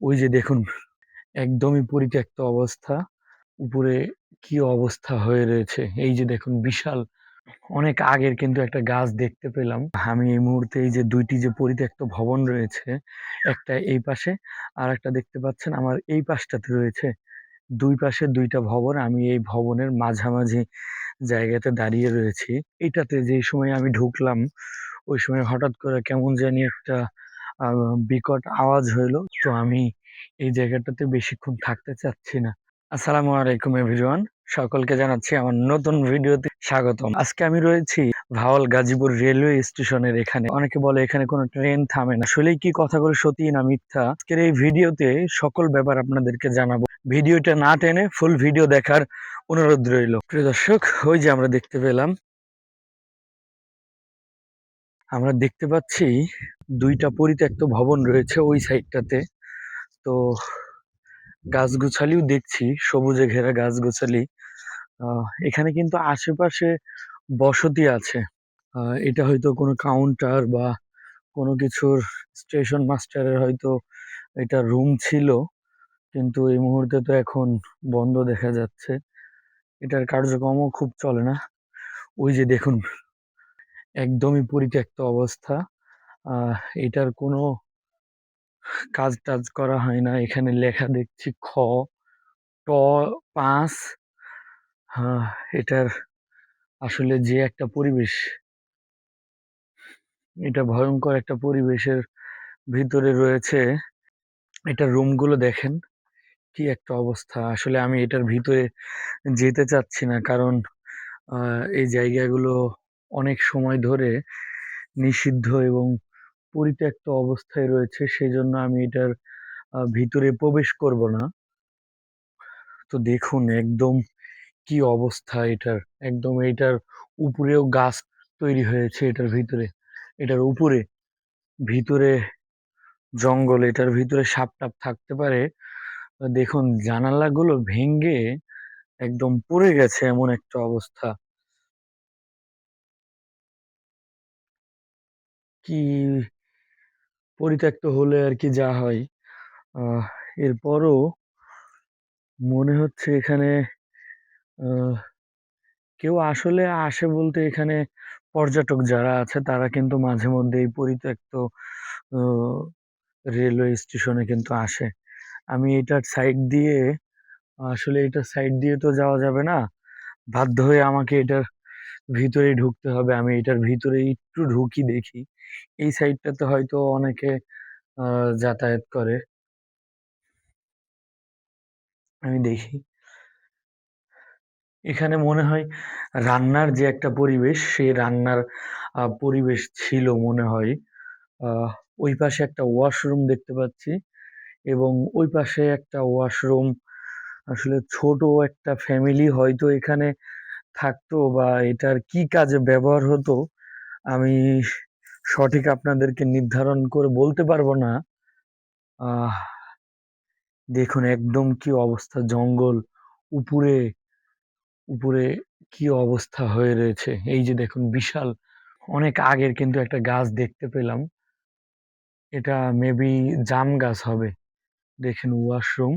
ওই যে দেখুন, একদমই পরিত্যক্ত অবস্থা। উপরে কি অবস্থা হয়ে রয়েছে! এই যে দেখুন, বিশাল অনেক আগের কিন্তু একটা গাছ দেখতে পেলাম। আমি এই মুহূর্তে এই যে ২ টি যে পরিত্যক্ত ভবন রয়েছে, একটা এই পাশে, আরেকটা দেখতে পাচ্ছেন আমার এই পাশটাতে রয়েছে। ২ পাশে ২ টা ভবন। আমি এই ভবনের মাঝামাঝি জায়গাতে দাঁড়িয়ে রয়েছি। এটাতে যেই সময় আমি ঢুকলাম, ওই সময় হঠাৎ করে কেমন জানি একটা আ বিকট আওয়াজ হইলো। তো আমি এই জায়গাটাতে বেশিক্ষণ থাকতে চাচ্ছি না। আসসালামু আলাইকুম এভরিওয়ান। সকলকে জানাচ্ছি আমার নতুন ভিডিওতে স্বাগতম। আজকে আমি রয়েছি ভাওয়াল গাজীপুর রেলওয়ে স্টেশনের এখানে। অনেকে বলে এখানে কোনো ট্রেন থামে না। আসলেই কি কথাগুলো সত্যি না মিথ্যা? আজকের এই ভিডিওতে সকল ব্যাপার আপনাদেরকে জানাবো। ভিডিওটা না টেনে ফুল ভিডিও দেখার অনুরোধ রইল। প্রিয় দর্শক, ওই যে আমরা দেখতে পাচ্ছি ২ টা পরিত্যক্ত ভবন রয়েছে ওই সাইডটাতে। তো গাছগাছালিও দেখছি, সবুজে ঘেরা গাছগাছালি। এখানে কিন্তু আশেপাশে বসতি আছে। এটা হয়তো কোনো কাউন্টার বা কোনো কিছুর স্টেশন মাস্টারের হয়তো এটা রুম ছিল। কিন্তু এই মুহূর্তে তো এখন বন্ধ দেখা যাচ্ছে। এটার কার্যক্রমও খুব চলে না। ওই যে দেখুন, একদমই পরিত্যক্ত অবস্থা। আহ এটার কোনো কাজ-টাজ করা হয় না। এখানে লেখা দেখছি ট ৫। আহ এটার আসলে যে একটা পরিবেশ, এটা ভয়ংকর একটা পরিবেশের ভিতরে রয়েছে। এটার রুমগুলো দেখেন, কি একটা অবস্থা! আসলে আমি এটার ভিতরে যেতে চাচ্ছি না। কারণ এই জায়গাগুলো অনেক সময় ধরে নিষিদ্ধ এবং পরিত্যক্ত অবস্থায় রয়েছে। সেজন্য আমি এটার ভিতরে প্রবেশ করব না। তো দেখুন একদম কি অবস্থা এটার! একদম এটার উপরেও গাছ তৈরি হয়েছে এটার ভিতরে। এটার উপরে, ভিতরে জঙ্গল, এটার ভিতরে সাপ-টাপ থাকতে পারে। দেখুন জানালাগুলো ভেঙে একদম পড়ে গেছে এমন একটা অবস্থা। কি পরিত্যক্ত হলে আরকি যা হয়। আহ এরপরও মনে হচ্ছে এখানে আহ কেউ আসলে আসে বলতে, এখানে পর্যটক যারা আছে তারা কিন্তু মাঝে মধ্যে এই পরিত্যক্ত আ রেলওয়ে স্টেশনে কিন্তু আসে। আমি এটার সাইড দিয়ে, আসলে এটার সাইড দিয়ে তো যাওয়া যাবে না। বাধ্য হয়ে আমাকে এটার ভিতরেই ঢুকতে হবে। আমি এটার ভিতরে একটু ঢুকি দেখি। এই সাইডটাতে হয়তো অনেকে আ যাতায়াত করে। আমি দেখি। এখানে মনে হয় রান্নার যে একটা পরিবেশ, সেই রান্নার পরিবেশ ছিল মনে হয়। আহ ওই পাশে একটা ওয়াশরুম দেখতে পাচ্ছি এবং ওই পাশে একটা ওয়াশরুম। আসলে ছোট একটা ফ্যামিলি হয়তো এখানে থাকতো, বা এটার কি কাজে ব্যবহার হতো আমি সঠিক আপনাদেরকে নির্ধারণ করে বলতে পারবো না। আহ দেখুন একদম কি অবস্থা! জঙ্গল, উপরে উপরে কি অবস্থা হয়ে রয়েছে! এই যে দেখুন, বিশাল অনেক আগের কিন্তু একটা গাছ দেখতে পেলাম। এটা মেবি জাম গাছ হবে। দেখেন ওয়াশরুম,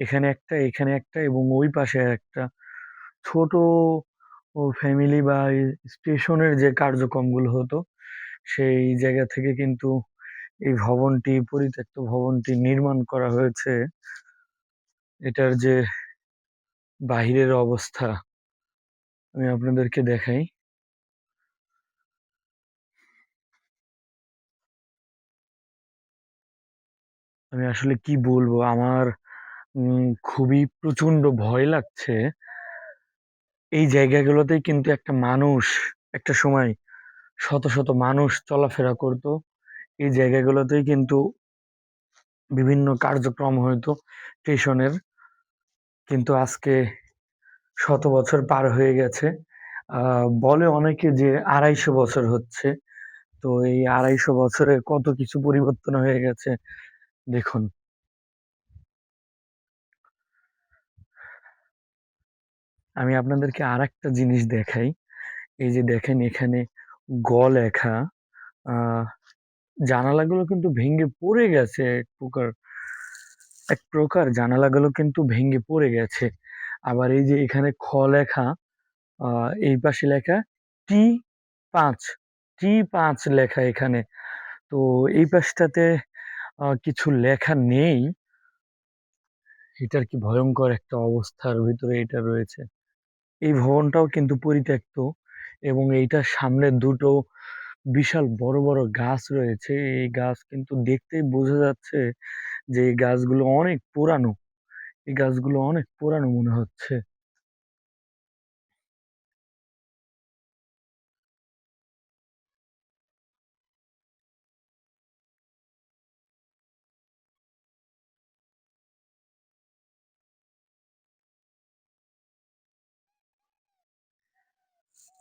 এখানে একটা, এখানে একটা এবং ওই পাশে একটা। ছোট ফ্যামিলি বা স্টেশনের যে কার্যক্রমগুলো হতো, সেই জায়গা থেকে কিন্তু এই ভবনটি, পরিত্যক্ত ভবনটি নির্মাণ করা হয়েছে। এটার যে বাহিরের অবস্থা আমি আপনাদেরকে দেখাই। আমি আসলে কি বলবো? আমার খুবই প্রচন্ড ভয় লাগছে। এই জায়গাগুলোতেই কিন্তু একটা মানুষ, একটা সময় শত শত মানুষ চলাফেরা করত। এই জায়গাগুলোতেই কিন্তু বিভিন্ন কার্যক্রম হইতো স্টেশনের। কিন্তু আজকে শত বছর পার হয়ে গেছে। বলে অনেকে যে ২৫০ বছর হচ্ছে। তো এই ২৫০ বছরে কত কিছু পরিবর্তন হয়ে গেছে দেখুন। আমি আপনাদেরকে আরেকটা জিনিস দেখাই। এই যে দেখেন এখানে গ লেখা। আ জানালাগুলো কিন্তু ভেঙে পড়ে গেছে এক প্রকার। এক প্রকার জানালাগুলো কিন্তু ভেঙে পড়ে গেছে। আবার এই যে এখানে লেখা, এই পাশে লেখা T5, T5 লেখা এখানে। তো এই পাশটাতে কিছু লেখা নেই। এটার কি ভয়ংকর একটা অবস্থার ভিতরে এটা রয়েছে। এই ভবনটাও কিন্তু পরিত্যক্ত এবং এইটার সামনে দুটো বিশাল বড় বড় গাছ রয়েছে। এই গাছ কিন্তু দেখতেই বোঝা যাচ্ছে যে এই গাছগুলো অনেক পুরানো। এই গাছগুলো অনেক পুরানো মনে হচ্ছে।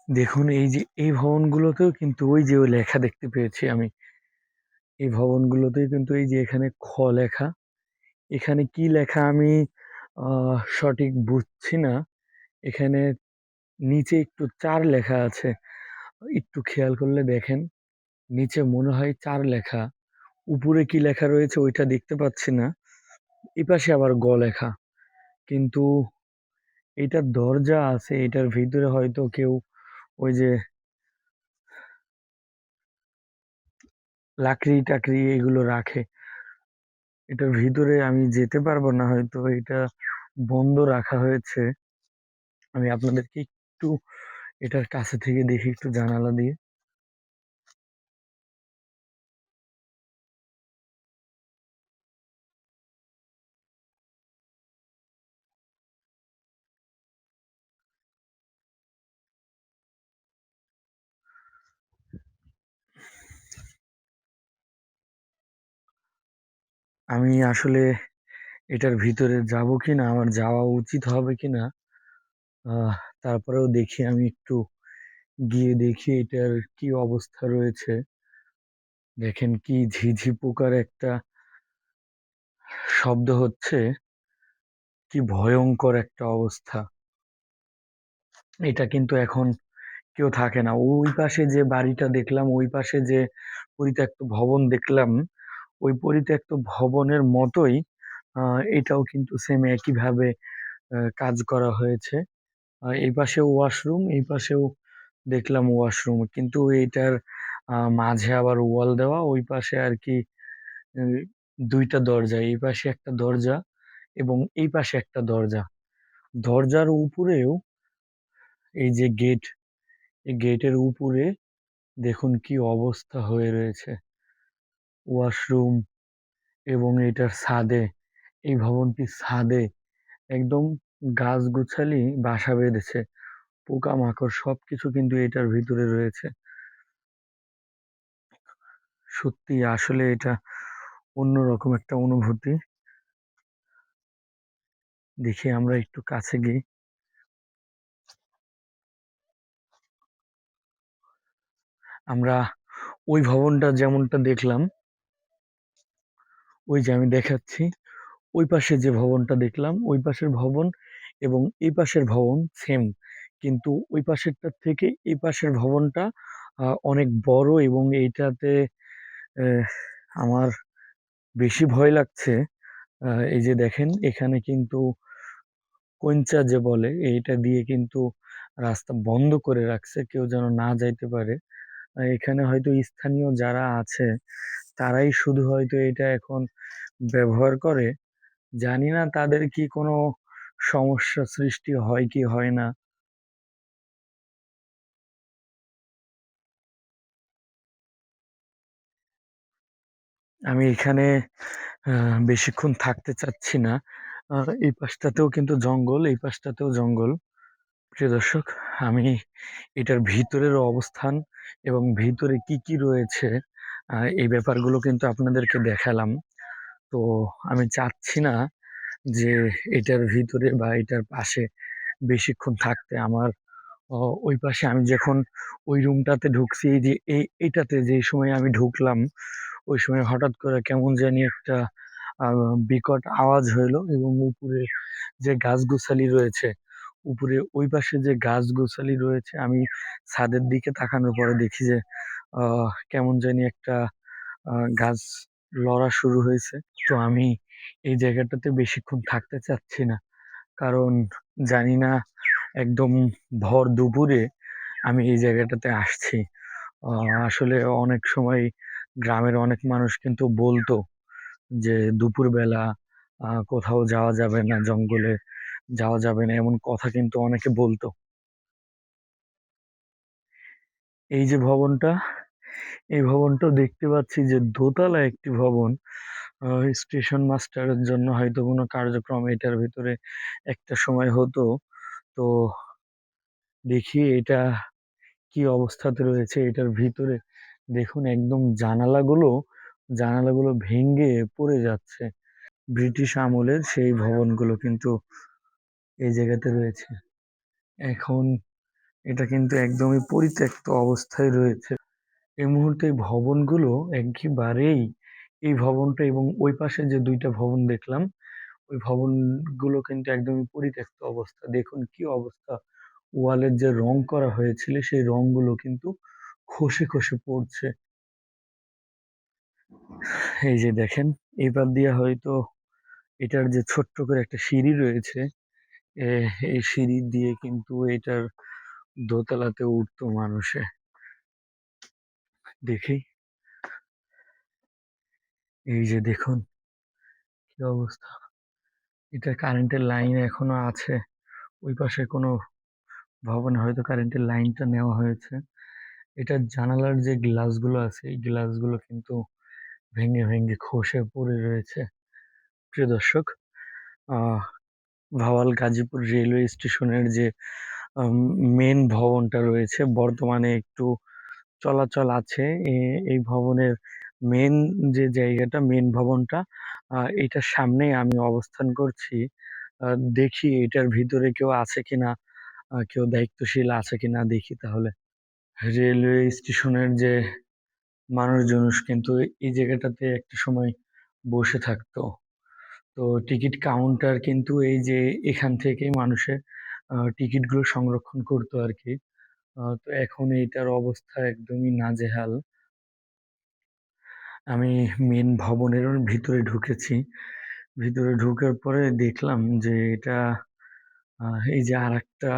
দেখুন এই যে এই ভবনগুলোতেও কিন্তু ওই যে ওই লেখা দেখতে পেয়েছি আমি। এই ভবনগুলোতেই কিন্তু এই যে এখানে লেখা। এখানে কি লেখা আমি সঠিক বুঝছি না। এখানে নিচে একটু ৪ লেখা আছে। একটু খেয়াল করলে দেখেন, নিচে মনে হয় ৪ লেখা। উপরে কি লেখা রয়েছে ওইটা দেখতে পাচ্ছি না। এপাশে আবার লেখা। কিন্তু এটার দরজা আছে, এটার ভিতরে হয়তো কেউ ওই যে লাকড়ি-টাকড়ি এগুলো রাখে। এটার ভিতরে আমি যেতে পারবো না, হয়তো এটা বন্ধ রাখা হয়েছে। আমি আপনাদেরকে একটু এটার কাছে থেকে দেখি একটু জানালা দিয়ে। আমি আসলে এটার ভিতরে যাবো কিনা, আমার যাওয়া উচিত হবে কিনা, আহ তারপরেও দেখি, আমি একটু গিয়ে দেখি এটার কি অবস্থা রয়েছে। দেখেন কি ঝিঝি পোকার একটা শব্দ হচ্ছে, কি ভয়ঙ্কর একটা অবস্থা। এটা কিন্তু এখন কেউ থাকে না। ওই পাশে যে বাড়িটা দেখলাম, ওই পাশে যে পরিত্যক্ত ভবন দেখলাম, ওই পরিত্যক্ত ভবনের মতোই এটাও কিন্তু সেম একইভাবে কাজ করা হয়েছে। এই পাশেও ওয়াশরুম, এই পাশেও দেখলাম ওয়াশরুম, কিন্তু এইটার মাঝে আবার ওয়াল দেওয়া। ওই পাশে আর কি আহ, দুইটা দরজা, এই পাশে একটা দরজা এবং এই পাশে একটা দরজা। দরজার উপরেও এই যে গেট, এই গেটের উপরে দেখুন কি অবস্থা হয়ে রয়েছে। ওয়াশরুম এবং এটার ছাদে, এই ভবনটির ছাদে একদম গাছগুছালি বাসা বেঁধেছে। পোকামাকড় সবকিছু কিন্তু এটার ভিতরে রয়েছে। সত্যি আসলে এটা অন্যরকম একটা অনুভূতি। দেখি আমরা একটু কাছে গিয়ে। আমরা ওই ভবনটা যেমনটা দেখলাম, ওই যে আমি দেখাচ্ছি, ওই পাশে যে ভবনটা দেখলাম, ওই পাশের ভবন এবং এই পাশের ভবন সেম। কিন্তু ওই পাশেরটার থেকে এই পাশের ভবনটা অনেক বড় এবং এইটাতে আহ, আমার বেশি ভয় লাগছে। এই যে দেখেন এখানে কিন্তু কঞ্চা যে বলে এইটা দিয়ে কিন্তু রাস্তা বন্ধ করে রাখছে, কেউ যেন না যাইতে পারে। এখানে হয়তো স্থানীয় যারা আছে তারাই শুধু হয়তো এটা এখন ব্যবহার করে। জানি না তাদের কি কোনো সমস্যা সৃষ্টি হয় কি হয় না। আমি এখানে বেশিক্ষণ থাকতে চাচ্ছি না। এই পাশটাতেও কিন্তু জঙ্গল, এই পাশটাতেও জঙ্গল। প্রিয় দর্শক, আমি এটার ভিতরের অবস্থান এবং ভিতরে কি কি রয়েছে এই ব্যাপারগুলো কিন্তু আপনাদেরকে দেখালাম। তো আমি চাচ্ছি না যে এটার ভিতরে বা এটার পাশে বেশিক্ষণ থাকতে। আমার ওই পাশে আমি যখন ওই রুমটাতে ঢুকছি, এই যে এইটাতে যে সময় আমি ঢুকলাম, ওই সময় হঠাৎ করে কেমন জানি একটা বিকট আওয়াজ হইলো এবং উপরে যে গাছগুছালি রয়েছে, উপরে ওই পাশে যে গাছগুছালি রয়েছে, আমি ছাদের দিকে তাকানোর পরে দেখি যে কেমন জানি একটা গাছ লড়া শুরু হয়েছে। তো আমি এই জায়গাটাতে বেশিক্ষণ থাকতে চাচ্ছি না। কারণ জানি না একদম ভর দুপুরে আমি এই জায়গাটাতে আসছি। আসলে অনেক সময় গ্রামের অনেক মানুষ কিন্তু বলতো যে দুপুরবেলা কোথাও যাওয়া যাবে না, জঙ্গলে যাওয়া যাবে না, এমন কথা কিন্তু অনেকে বলতো। এই যে ভবনটা, এই ভবনটাও দেখতে পাচ্ছি যে দোতলা একটি ভবন। স্টেশন মাস্টারের জন্য হয়তো কোনো কার্যক্রম এটার ভিতরে একটা সময় হতো। তো দেখি এটা কি অবস্থাতে রয়েছে এটার ভিতরে। দেখুন একদম জানালাগুলো ভেঙে পড়ে যাচ্ছে। ব্রিটিশ আমলের সেই ভবনগুলো কিন্তু এই জায়গাতে রয়েছে। এখন এটা কিন্তু একদমই পরিত্যক্ত অবস্থায় রয়েছে। এই মুহূর্তে এই ভবনগুলো একেবারেই, এই ভবনটা এবং ওই পাশে যে ২ টা ভবন দেখলাম, ওই ভবনগুলো কিন্তু একদমই পরিত্যক্ত অবস্থা। দেখুন কি অবস্থা! ওয়ালের যে রং করা হয়েছিল সেই রংগুলো কিন্তু খসে পড়ছে। এই যে দেখেন, এপার দিয়ে হয়তো এটার যে ছোট্ট করে একটা সিঁড়ি রয়েছে, এ এই সিঁড়ি দিয়ে কিন্তু এটার দোতলাতে উঠতো মানুষে। দেখি, এই যে দেখুন কি অবস্থা! এটা কারেন্টের লাইন এখনো আছে। ওই পাশে কোনো ভবনে হয়তো কারেন্টের লাইনটা নেওয়া হয়েছে। এটার জানালার যে গ্লাসগুলো আছে, এই গ্লাসগুলো কিন্তু ভেঙে খসে পড়ে রয়েছে। প্রিয় দর্শক, আহ ভাওয়াল গাজীপুর রেলওয়ে স্টেশনের যে আম মেইন ভবনটা রয়েছে, বর্তমানে একটু চলাচল আছে। এই ভবনের মেইন যে জায়গাটা, মেইন ভবনটা, এটার সামনেই আমি অবস্থান করছি। আ দেখি এটার ভিতরে কেউ আছে কিনা, কেউ দায়িত্বশীল আছে কিনা দেখি তাহলে। রেলওয়ে স্টেশনের যে মানুষজন কিন্তু এই জায়গাটাতে একটা সময় বসে থাকতো। তো টিকিট কাউন্টার কিন্তু এই যে এখান থেকেই মানুষের টিকিটগুলো সংরক্ষণ করতো আরকি। তো এখন এইটার অবস্থা একদমই নাজেহাল। আমি মেইন ভবনের ভিতরে ঢুকেছি। ভিতরে ঢুকার পরে দেখলাম যে এটা এই যে আরেকটা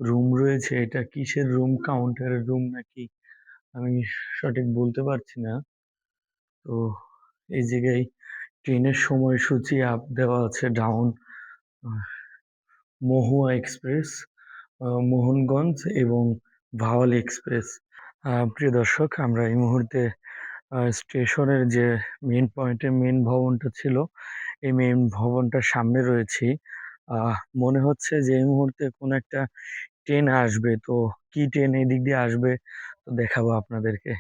রুম রয়েছে, এটা কিসের রুম? কাউন্টারের রুম নাকি আমি সঠিক বলতে পারছি না। তো এই জায়গায় ট্রেনের সময়সূচি দেওয়া আছে ডাউন, আ মহুয়া এক্সপ্রেস, মোহনগঞ্জ এবং ভাওয়াল এক্সপ্রেস। প্রিয় দর্শক, আমরা এই মুহূর্তে স্টেশনের যে মেইন পয়েন্টে মেইন ভবনটা ছিল, এই মেইন ভবনটার সামনে রয়েছি। মনে হচ্ছে যে এই মুহূর্তে কোনো একটা ট্রেন আসবে। তো কি ট্রেন এদিক দিয়ে আসবে তো দেখাবো আপনাদেরকে।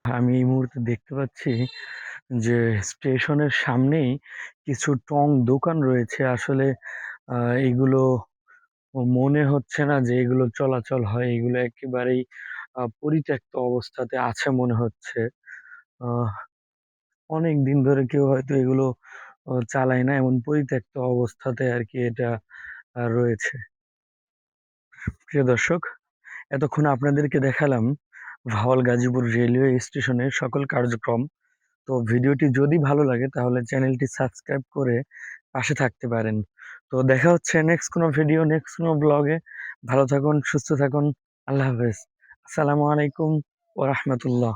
আমি এই মুহূর্তে দেখতে পাচ্ছি যে স্টেশনের সামনেই কিছু টং দোকান রয়েছে। আসলে আ এগুলো মনে হচ্ছে না যে এগুলো চলাচল হয়। এগুলো একেবারেই পরিত্যক্ত অবস্থাতে আছে মনে হচ্ছে। আহ অনেকদিন ধরে কেউ হয়তো এগুলো চালায় না, এমন পরিত্যক্ত অবস্থাতে আরকি এটা রয়েছে। প্রিয় দর্শক, এতক্ষণ আপনাদেরকে দেখালাম ভাওয়াল গাজীপুর রেলওয়ে স্টেশনের সকল কার্যক্রম। তো ভিডিওটি যদি ভালো লাগে তাহলে চ্যানেলটি সাবস্ক্রাইব করে পাশে থাকতে পারেন। তো দেখা হচ্ছে নেক্সট কোনো ভিডিও, নেক্সট কোনো ব্লগে। ভালো থাকুন, সুস্থ থাকুন। আল্লাহ হাফেজ। আসসালামু আলাইকুম ওয়া রাহমাতুল্লাহ।